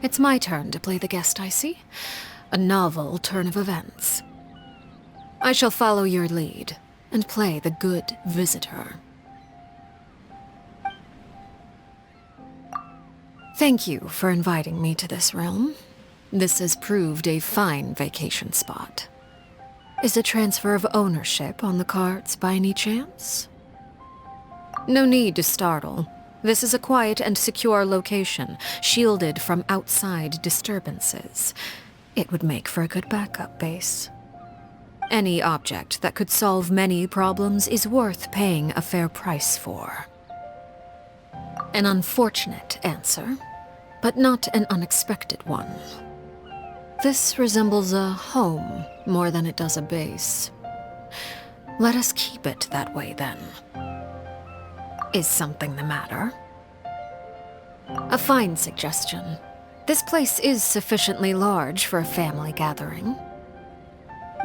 It's my turn to play the guest, I see. A novel turn of events. I shall follow your lead and play the good visitor. Thank you for inviting me to this realm. This has proved a fine vacation spot. Is a transfer of ownership on the cards by any chance? No need to startle. This is a quiet and secure location, shielded from outside disturbances. It would make for a good backup base. Any object that could solve many problems is worth paying a fair price for. An unfortunate answer, but not an unexpected one. This resembles a home more than it does a base. Let us keep it that way then. Is something the matter? A fine suggestion. This place is sufficiently large for a family gathering.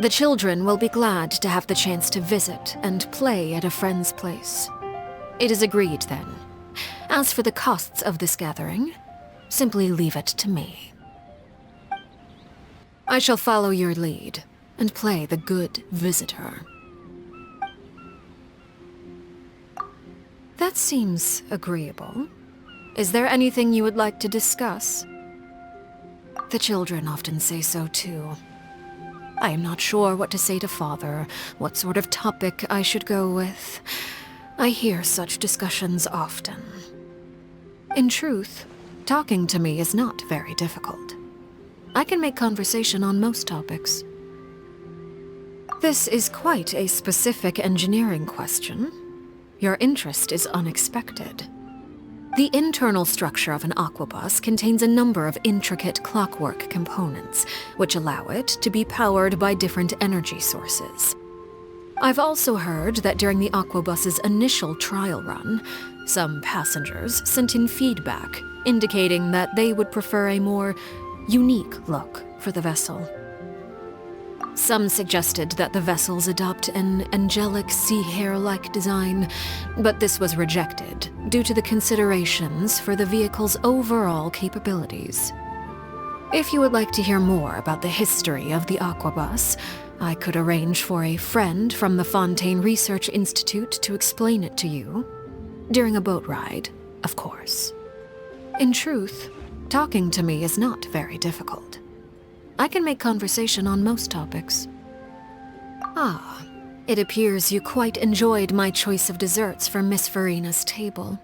The children will be glad to have the chance to visit and play at a friend's place. It is agreed then. As for the costs of this gathering, simply leave it to me. I shall follow your lead and play the good visitor. That seems agreeable. Is there anything you would like to discuss? The children often say so too. I am not sure what to say to Father, what sort of topic I should go with. I hear such discussions often. In truth, talking to me is not very difficult. I can make conversation on most topics. This is quite a specific engineering question. Your interest is unexpected. The internal structure of an aquabus contains a number of intricate clockwork components, which allow it to be powered by different energy sources. I've also heard that during the aquabus's initial trial run, some passengers sent in feedback indicating that they would prefer a more unique look for the vessel. Some suggested that the vessels adopt an angelic sea hare-like design, but this was rejected due to the considerations for the vehicle's overall capabilities. If you would like to hear more about the history of the aquabus, I could arrange for a friend from the Fontaine Research Institute to explain it to you. During a boat ride, of course. In truth, talking to me is not very difficult. I can make conversation on most topics. Ah, it appears you quite enjoyed my choice of desserts for Miss FURINA's table.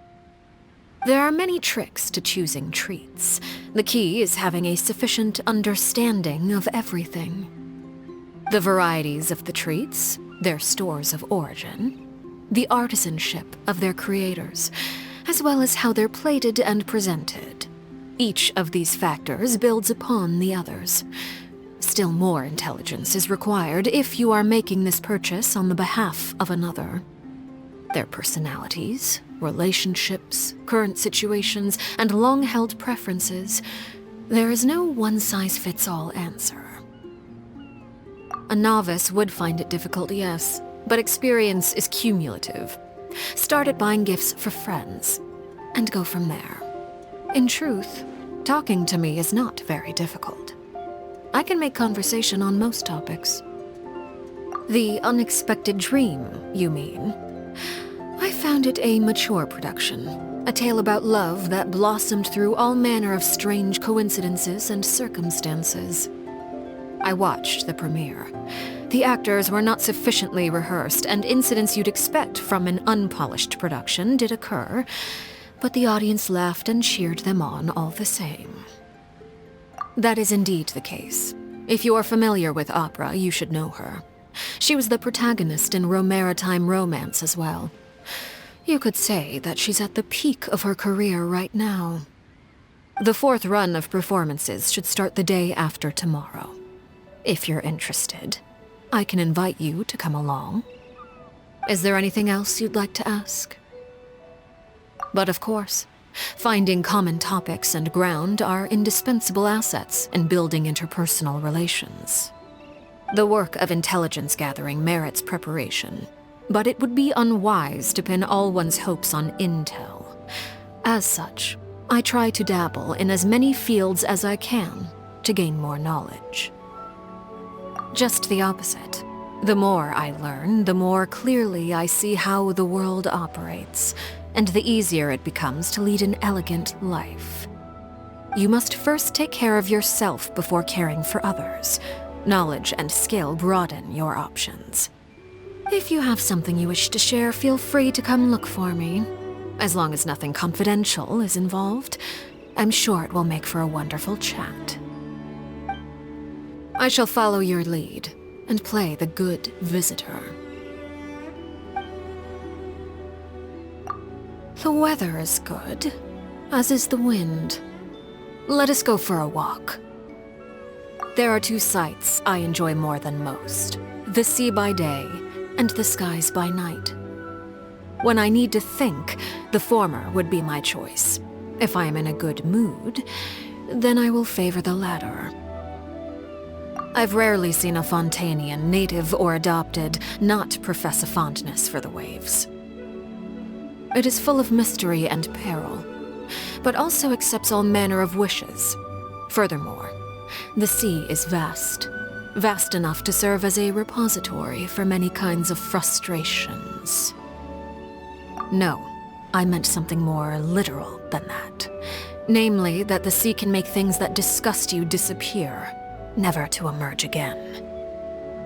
There are many tricks to choosing treats. The key is having a sufficient understanding of everything. The varieties of the treats, their stores of origin, the artisanship of their creators, as well as how they're plated and presented. Each of these factors builds upon the others. Still more intelligence is required if you are making this purchase on the behalf of another. Their personalities, relationships, current situations, and long-held preferences. There is no one-size-fits-all answer. A novice would find it difficult, yes, but experience is cumulative. Start at buying gifts for friends, and go from there. In truth, talking to me is not very difficult. I can make conversation on most topics. The Unexpected Dream, you mean? I found it a mature production, a tale about love that blossomed through all manner of strange coincidences and circumstances. I watched the premiere. The actors were not sufficiently rehearsed, and incidents you'd expect from an unpolished production did occur, but the audience laughed and cheered them on all the same. That is indeed the case. If you are familiar with opera, you should know her. She was the protagonist in Maritime Romance as well. You could say that she's at the peak of her career right now. The fourth run of performances should start the day after tomorrow. If you're interested, I can invite you to come along. Is there anything else you'd like to ask? But of course, finding common topics and ground are indispensable assets in building interpersonal relations. The work of intelligence gathering merits preparation, but it would be unwise to pin all one's hopes on intel. As such, I try to dabble in as many fields as I can to gain more knowledge. Just the opposite. The more I learn, the more clearly I see how the world operates, and the easier it becomes to lead an elegant life. You must first take care of yourself before caring for others. Knowledge and skill broaden your options. If you have something you wish to share, feel free to come look for me. As long as nothing confidential is involved, I'm sure it will make for a wonderful chat. I shall follow your lead and play the good visitor. The weather is good, as is the wind. Let us go for a walk. There are two sights I enjoy more than most: the sea by day and the skies by night. When I need to think, the former would be my choice. If I am in a good mood, then I will favor the latter. I've rarely seen a Fontanian, native or adopted, not profess a fondness for the waves. It is full of mystery and peril, but also accepts all manner of wishes. Furthermore, the sea is vast, vast enough to serve as a repository for many kinds of frustrations. No, I meant something more literal than that. Namely, that the sea can make things that disgust you disappear, never to emerge again.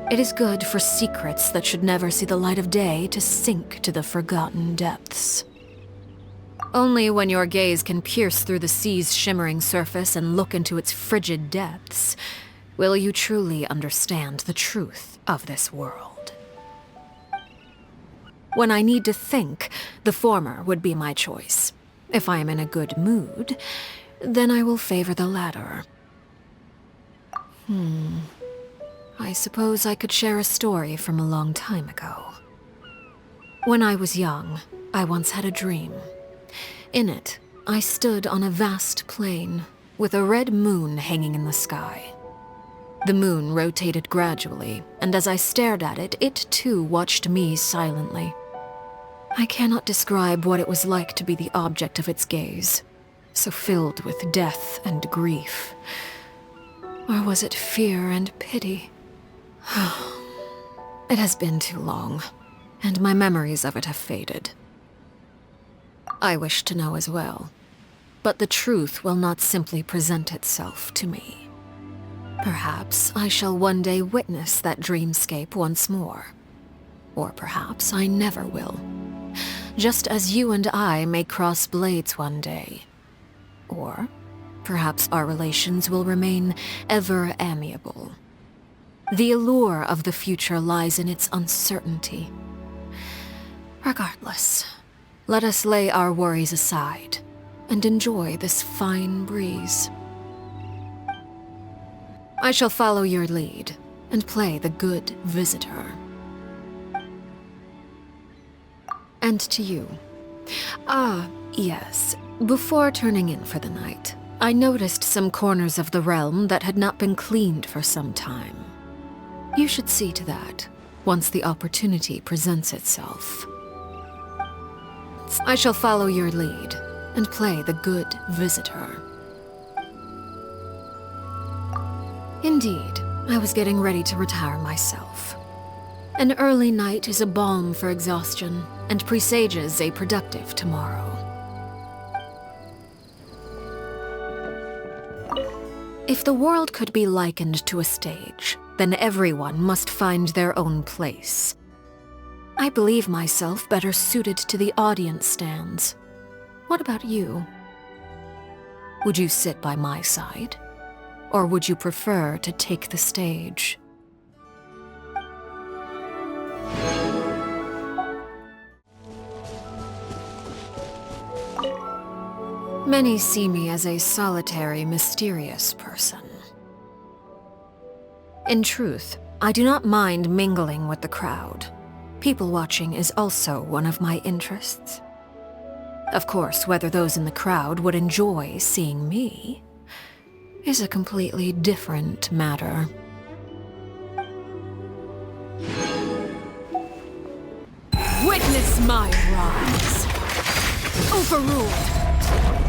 It is good for secrets that should never see the light of day to sink to the forgotten depths. Only when your gaze can pierce through the sea's shimmering surface and look into its frigid depths will you truly understand the truth of this world. When I need to think, the former would be my choice. If I am in a good mood, then I will favor the latter. I suppose I could share a story from a long time ago. When I was young, I once had a dream. In it, I stood on a vast plain with a red moon hanging in the sky. The moon rotated gradually, and as I stared at it, it too watched me silently. I cannot describe what it was like to be the object of its gaze, so filled with death and grief. Or was it fear and pity? It has been too long, and my memories of it have faded. I wish to know as well, but the truth will not simply present itself to me. Perhaps I shall one day witness that dreamscape once more. Or perhaps I never will. Just as you and I may cross blades one day. Or perhaps our relations will remain ever amiable. The allure of the future lies in its uncertainty. Regardless, let us lay our worries aside and enjoy this fine breeze. I shall follow your lead and play the good visitor. And to you. Yes, before turning in for the night, I noticed some corners of the realm that had not been cleaned for some time. You should see to that, once the opportunity presents itself. I shall follow your lead and play the good visitor. Indeed, I was getting ready to retire myself. An early night is a balm for exhaustion and presages a productive tomorrow. If the world could be likened to a stage, then everyone must find their own place. I believe myself better suited to the audience stands. What about you? Would you sit by my side? Or would you prefer to take the stage? Many see me as a solitary, mysterious person. In truth, I do not mind mingling with the crowd. People watching is also one of my interests. Of course, whether those in the crowd would enjoy seeing me is a completely different matter. Witness my rise! Overruled!